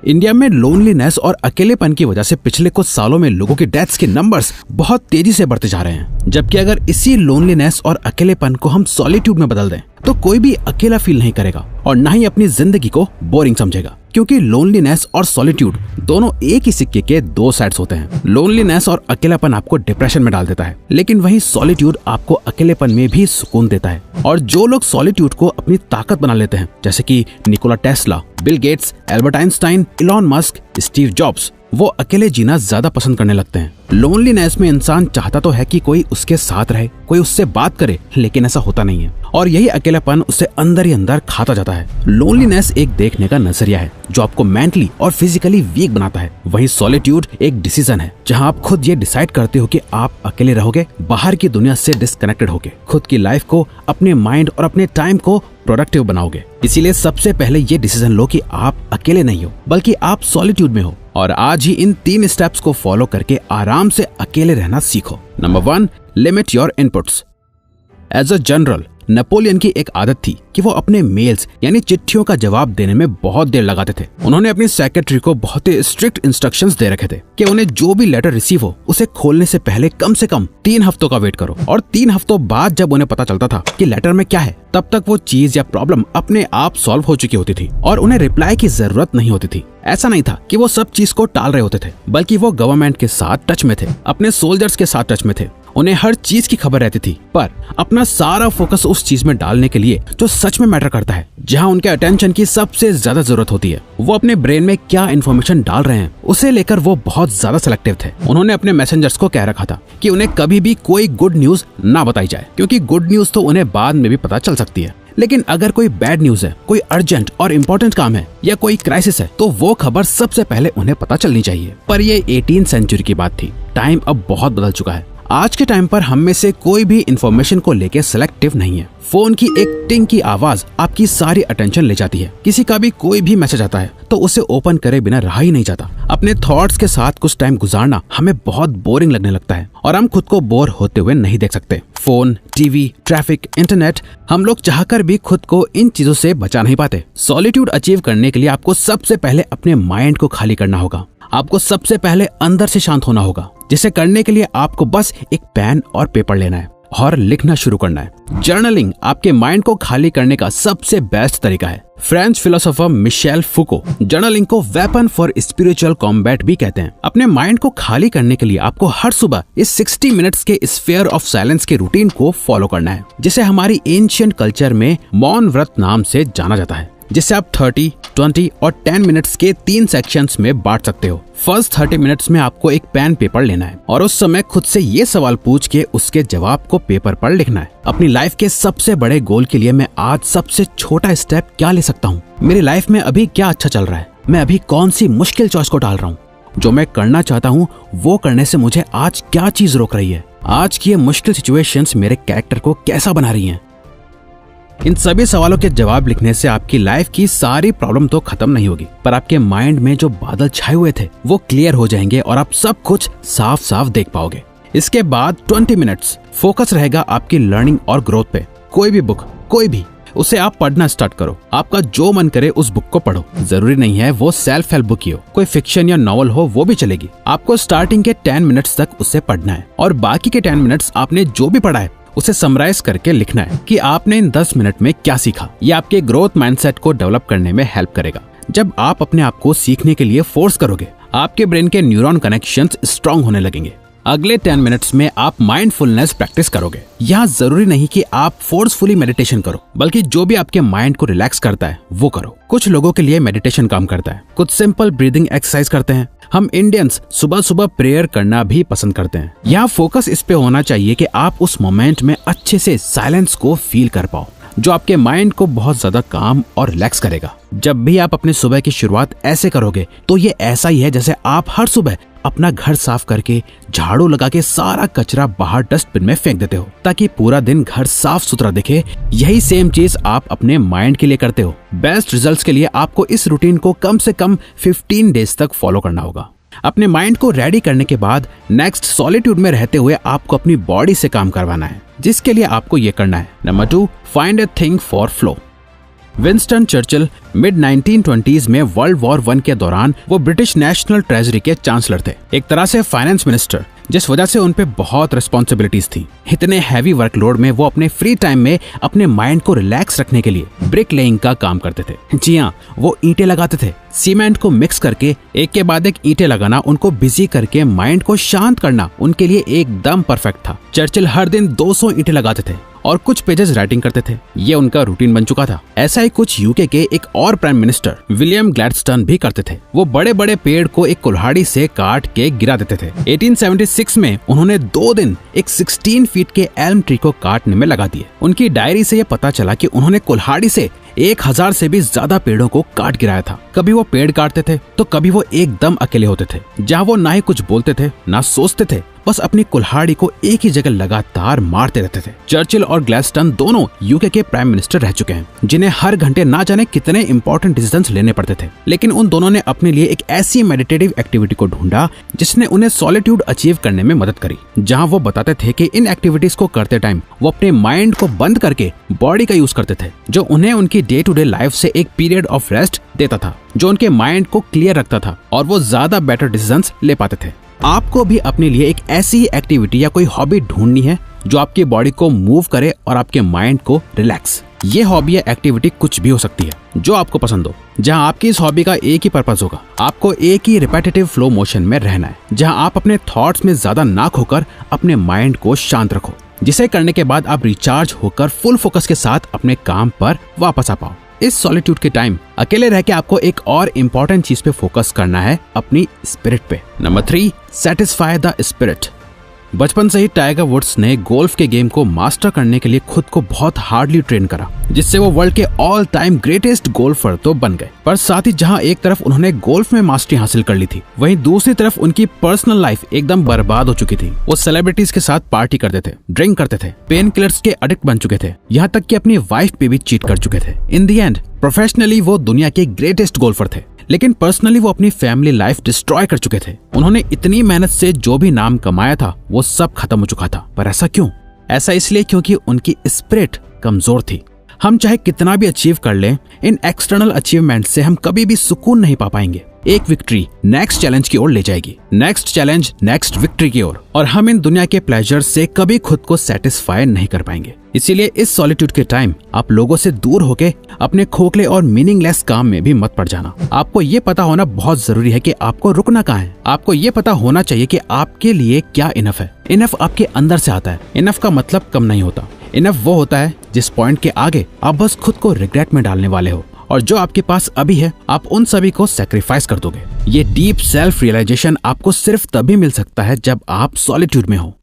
India में loneliness और अकेलेपन की वजह से पिछले कुछ सालों में लोगों की डेथ्स के नंबर्स बहुत तेजी से बढ़ते जा रहे हैं। जबकि अगर इसी लोनलीनेस और अकेलेपन को हम सॉलिट्यूड में बदल दें तो कोई भी अकेला फील नहीं करेगा और ना ही अपनी जिंदगी को बोरिंग समझेगा, क्योंकि लोनलीनेस और सॉलिट्यूड दोनों एक ही सिक्के के दो साइड्स होते हैं। लोनलीनेस और अकेलापन आपको डिप्रेशन में डाल देता है, लेकिन वहीं सॉलिट्यूड आपको अकेलेपन में भी सुकून देता है। और जो लोग सॉलिट्यूड को अपनी ताकत बना लेते हैं, जैसे कि Nikola Tesla, Bill Gates, Albert Einstein, Elon Musk, Steve jobs, वो अकेले जीना ज्यादा पसंद करने लगते हैं। लोनलीनेस में इंसान चाहता तो है कि कोई उसके साथ रहे, कोई उससे बात करे, लेकिन ऐसा होता नहीं है और यही अकेलापन उसे अंदर ही अंदर खाता जाता है। लोनलीनेस एक देखने का नजरिया है जो आपको मेंटली और फिजिकली वीक बनाता है। वहीं सॉलिट्यूड एक डिसीजन है जहां आप खुद ये डिसाइड करते हो कि आप अकेले रहोगे, बाहर की दुनिया से डिस्कनेक्टेड होके खुद की लाइफ को, अपने माइंड और अपने टाइम को प्रोडक्टिव बनाओगे। इसीलिए सबसे पहले ये डिसीजन लो कि आप अकेले नहीं हो, बल्कि आप सॉलिट्यूड में हो। और आज ही इन 3 स्टेप्स को फॉलो करके आराम से अकेले रहना सीखो। Number 1, limit your inputs. As a general, Napoleon की एक आदत थी कि वो अपने मेल्स यानी चिट्ठियों का जवाब देने में बहुत देर लगाते थे। उन्होंने अपनी सेक्रेटरी को बहुत ही स्ट्रिक्ट इंस्ट्रक्शंस दे रखे थे कि उन्हें जो भी लेटर रिसीव हो उसे खोलने से पहले कम से कम 3 हफ्तों का वेट करो। और 3 हफ्तों बाद जब उन्हें पता चलता था कि लेटर में क्या है, तब तक वो चीज या प्रॉब्लम अपने आप सॉल्व हो चुकी होती थी और उन्हें रिप्लाई की जरूरत नहीं होती थी। ऐसा नहीं था कि वो सब चीज को टाल रहे होते थे, बल्कि वो गवर्नमेंट के साथ टच में थे, अपने सोल्जर्स के साथ टच में थे। उन्हें हर चीज की खबर रहती थी, पर अपना सारा फोकस उस चीज में डालने के लिए जो सच में मैटर करता है, जहां उनके अटेंशन की सबसे ज्यादा जरूरत होती है। वो अपने ब्रेन में क्या इन्फॉर्मेशन डाल रहे हैं उसे लेकर वो बहुत ज्यादा सिलेक्टिव थे। उन्होंने अपने मैसेंजर्स को कह रखा था कि उन्हें कभी भी कोई गुड न्यूज ना बताई जाए, क्योंकि गुड न्यूज तो उन्हें बाद में भी पता चल सकती है, लेकिन अगर कोई बैड न्यूज है, कोई अर्जेंट और इम्पोर्टेंट काम है या कोई क्राइसिस है, तो वो खबर सबसे पहले उन्हें पता चलनी चाहिए। पर ये 18वीं सेंचुरी की बात थी। टाइम अब बहुत बदल चुका है। आज के टाइम पर हम में से कोई भी इंफॉर्मेशन को लेके सिलेक्टिव नहीं है। फोन की एक टिंग की आवाज आपकी सारी अटेंशन ले जाती है। किसी का भी कोई भी मैसेज आता है तो उसे ओपन करे बिना रहा ही नहीं जाता। अपने थॉट्स के साथ कुछ टाइम गुजारना हमें बहुत बोरिंग लगने लगता है और हम खुद को बोर होते हुए नहीं देख सकते। फोन, टीवी, ट्रैफिक, इंटरनेट, हम लोग चाहकर भी खुद को इन चीजों से बचा नहीं पाते। सॉलिट्यूड अचीव करने के लिए आपको सबसे पहले अपने माइंड को खाली करना होगा। आपको सबसे पहले अंदर से शांत होना होगा, जिसे करने के लिए आपको बस एक पेन और पेपर लेना है और लिखना शुरू करना है। जर्नलिंग आपके माइंड को खाली करने का सबसे बेस्ट तरीका है। फ्रेंच फिलोसोफर मिशेल फुको जर्नलिंग को वेपन फॉर स्पिरिचुअल कॉम्बैट भी कहते हैं। अपने माइंड को खाली करने के लिए आपको हर सुबह इस 60 मिनट्स के स्फीयर ऑफ साइलेंस के रूटीन को फॉलो करना है, जिसे हमारी एंशिएंट कल्चर में मौन व्रत नाम से जाना जाता है, जिसे आप 30, 20 और 10 मिनट्स के 3 सेक्शंस में बांट सकते हो। फर्स्ट 30 मिनट्स में आपको एक पेन पेपर लेना है और उस समय खुद से ये सवाल पूछ के उसके जवाब को पेपर पर लिखना है। अपनी लाइफ के सबसे बड़े गोल के लिए मैं आज सबसे छोटा स्टेप क्या ले सकता हूँ? मेरी लाइफ में अभी क्या अच्छा चल रहा है? मैं अभी कौन सी मुश्किल चॉइस को डाल रहा हूँ? जो मैं करना चाहता हूँ वो करने से मुझे आज क्या चीज रोक रही है? आज की ये मुश्किल सिचुएशंस मेरे कैरेक्टर को कैसा बना रही हैं? इन सभी सवालों के जवाब लिखने से आपकी लाइफ की सारी प्रॉब्लम तो खत्म नहीं होगी, पर आपके माइंड में जो बादल छाए हुए थे वो क्लियर हो जाएंगे और आप सब कुछ साफ साफ देख पाओगे। इसके बाद 20 मिनट्स फोकस रहेगा आपकी लर्निंग और ग्रोथ पे। कोई भी बुक, कोई भी, उसे आप पढ़ना स्टार्ट करो। आपका जो मन करे उस बुक को पढ़ो। जरूरी नहीं है वो सेल्फ हेल्प बुक ही हो, कोई फिक्शन या नॉवल हो वो भी चलेगी। आपको स्टार्टिंग के 10 मिनट्स तक उसे पढ़ना है और बाकी के 10 मिनट्स आपने जो भी पढ़ा है उसे समराइज करके लिखना है कि आपने इन 10 मिनट में क्या सीखा। ये आपके ग्रोथ माइंडसेट को डेवलप करने में हेल्प करेगा। जब आप अपने आप को सीखने के लिए फोर्स करोगे, आपके ब्रेन के न्यूरॉन कनेक्शंस स्ट्रांग होने लगेंगे। अगले 10 मिनट्स में आप माइंडफुलनेस प्रैक्टिस करोगे। यहाँ जरूरी नहीं कि आप फोर्सफुली मेडिटेशन करो, बल्कि जो भी आपके माइंड को रिलैक्स करता है वो करो। कुछ लोगों के लिए मेडिटेशन काम करता है, कुछ सिंपल ब्रीदिंग एक्सरसाइज करते हैं। हम इंडियंस सुबह सुबह प्रेयर करना भी पसंद करते हैं। यहाँ फोकस इस पे होना चाहिए कि आप उस मोमेंट में अच्छे से साइलेंस को फील कर पाओ, जो आपके माइंड को बहुत ज्यादा काम और रिलैक्स करेगा। जब भी आप अपने सुबह की शुरुआत ऐसे करोगे तो ये ऐसा ही है जैसे आप हर सुबह अपना घर साफ करके झाड़ू लगा के सारा कचरा बाहर डस्टबिन में फेंक देते हो ताकि पूरा दिन घर साफ सुथरा दिखे। यही सेम चीज आप अपने माइंड के लिए करते हो। बेस्ट रिजल्ट्स के लिए आपको इस रूटीन को कम से कम 15 डेज तक फॉलो करना होगा। अपने माइंड को रेडी करने के बाद नेक्स्ट सॉलिट्यूड में रहते हुए आपको अपनी बॉडी से काम करवाना है, जिसके लिए आपको ये करना है। Number 2, find a thing for flow. Winston Churchill mid 1920s में वर्ल्ड वॉर 1 के दौरान वो ब्रिटिश नेशनल ट्रेजरी के चांसलर थे, एक तरह से फाइनेंस मिनिस्टर, जिस वजह से उन पे बहुत रिस्पॉन्सिबिलिटीज थी। इतने हैवी वर्कलोड में वो अपने फ्री टाइम में अपने माइंड को रिलैक्स रखने के लिए ब्रिक लेइंग का काम करते थे। जी हाँ, वो ईंटें लगाते थे। सीमेंट को मिक्स करके एक के बाद एक ईंटें लगाना, उनको बिजी करके माइंड को शांत करना उनके लिए एकदम परफेक्ट था। चर्चिल हर दिन 200 ईंटें लगाते थे और कुछ पेजेस राइटिंग करते थे। ये उनका रूटीन बन चुका था। ऐसा ही कुछ यूके के एक और प्राइम मिनिस्टर विलियम ग्लैडस्टोन भी करते थे। वो बड़े बड़े पेड़ को एक कुल्हाड़ी से काट के गिरा देते थे। 1876 में उन्होंने 2 दिन एक 16 फीट के एल्म ट्री को काटने में लगा दिए। उनकी डायरी से ये पता चला कि उन्होंने कुल्हाड़ी से 1000 से भी ज्यादा पेड़ों को काट गिराया था। कभी वो पेड़ काटते थे तो कभी वो एकदम अकेले होते थे, जहाँ वो ना ही कुछ बोलते थे ना सोचते थे, बस अपनी कुल्हाड़ी को एक ही जगह लगातार मारते रहते थे। चर्चिल और ग्लैडस्टोन दोनों यूके के प्राइम मिनिस्टर रह चुके हैं, जिन्हें हर घंटे ना जाने कितने इंपॉर्टेंट डिसीजंस लेने पड़ते थे। लेकिन उन दोनों ने अपने लिए एक ऐसी मेडिटेटिव एक्टिविटी को ढूंढा जिसने उन्हें सॉलिट्यूड अचीव करने में मदद करी, जहां वो बताते थे कि इन एक्टिविटीज को करते टाइम वो अपने माइंड को बंद करके बॉडी का यूज करते थे, जो उन्हें उनकी डे टू डे लाइफ से एक पीरियड ऑफ रेस्ट देता था, जो उनके माइंड को क्लियर रखता था और वो ज्यादा बेटर डिसीजंस ले पाते थे। आपको भी अपने लिए एक ऐसी एक्टिविटी या कोई हॉबी ढूंढनी है जो आपकी बॉडी को मूव करे और आपके माइंड को रिलैक्स। ये हॉबी या एक्टिविटी कुछ भी हो सकती है जो आपको पसंद हो, जहां आपकी इस हॉबी का एक ही पर्पस होगा, आपको एक ही रिपीटेटिव फ्लो मोशन में रहना है, जहां आप अपने थॉट्स में ज्यादा ना खोकर अपने माइंड को शांत रखो, जिसे करने के बाद आप रिचार्ज होकर फुल फोकस के साथ अपने काम पर वापस आ पाओ। इस सॉलिट्यूड के टाइम अकेले रह के आपको एक और इम्पोर्टेंट चीज पे फोकस करना है, अपनी स्पिरिट पे। Number 3, satisfy the spirit. बचपन से ही टाइगर वुड्स ने गोल्फ के गेम को मास्टर करने के लिए खुद को बहुत हार्डली ट्रेन करा, जिससे वो वर्ल्ड के ऑल टाइम ग्रेटेस्ट गोल्फर तो बन गए। पर साथ ही जहां एक तरफ उन्होंने गोल्फ में मास्टरी हासिल कर ली थी, वहीं दूसरी तरफ उनकी पर्सनल लाइफ एकदम बर्बाद हो चुकी थी। वो सेलिब्रिटीज के साथ पार्टी करते थे, ड्रिंक करते थे, पेन किलर्स के एडिक्ट बन चुके थे, यहाँ तक कि अपनी वाइफ पे भी चीट कर चुके थे। इन द एंड प्रोफेशनली वो दुनिया के ग्रेटेस्ट गोल्फर थे, लेकिन पर्सनली वो अपनी फैमिली लाइफ डिस्ट्रॉय कर चुके थे। उन्होंने इतनी मेहनत से जो भी नाम कमाया था वो सब खत्म हो चुका था। पर ऐसा क्यों? ऐसा इसलिए क्योंकि उनकी स्पिरिट कमजोर थी। हम चाहे कितना भी अचीव कर लें, इन एक्सटर्नल अचीवमेंट से हम कभी भी सुकून नहीं पा पाएंगे। एक विक्ट्री नेक्स्ट चैलेंज की ओर ले जाएगी, नेक्स्ट चैलेंज नेक्स्ट विक्ट्री की ओर, और हम इन दुनिया के प्लेजर से कभी खुद को सेटिस्फाई नहीं कर पाएंगे। इसीलिए इस सॉलिट्यूड के टाइम आप लोगों से दूर होके अपने खोखले और मीनिंगलेस काम में भी मत पड़ जाना। आपको ये पता होना बहुत जरूरी है कि आपको रुकना कहाँ है। आपको ये पता होना चाहिए कि आपके लिए क्या इनफ है। इनफ आपके अंदर से आता है। इनफ का मतलब कम नहीं होता। इनफ वो होता है जिस पॉइंट के आगे आप बस खुद को रिग्रेट में डालने वाले हो, और जो आपके पास अभी है आप उन सभी को सैक्रिफाइस कर दोगे। ये डीप सेल्फ रियलाइजेशन आपको सिर्फ तभी मिल सकता है जब आप सॉलिट्यूड में हो।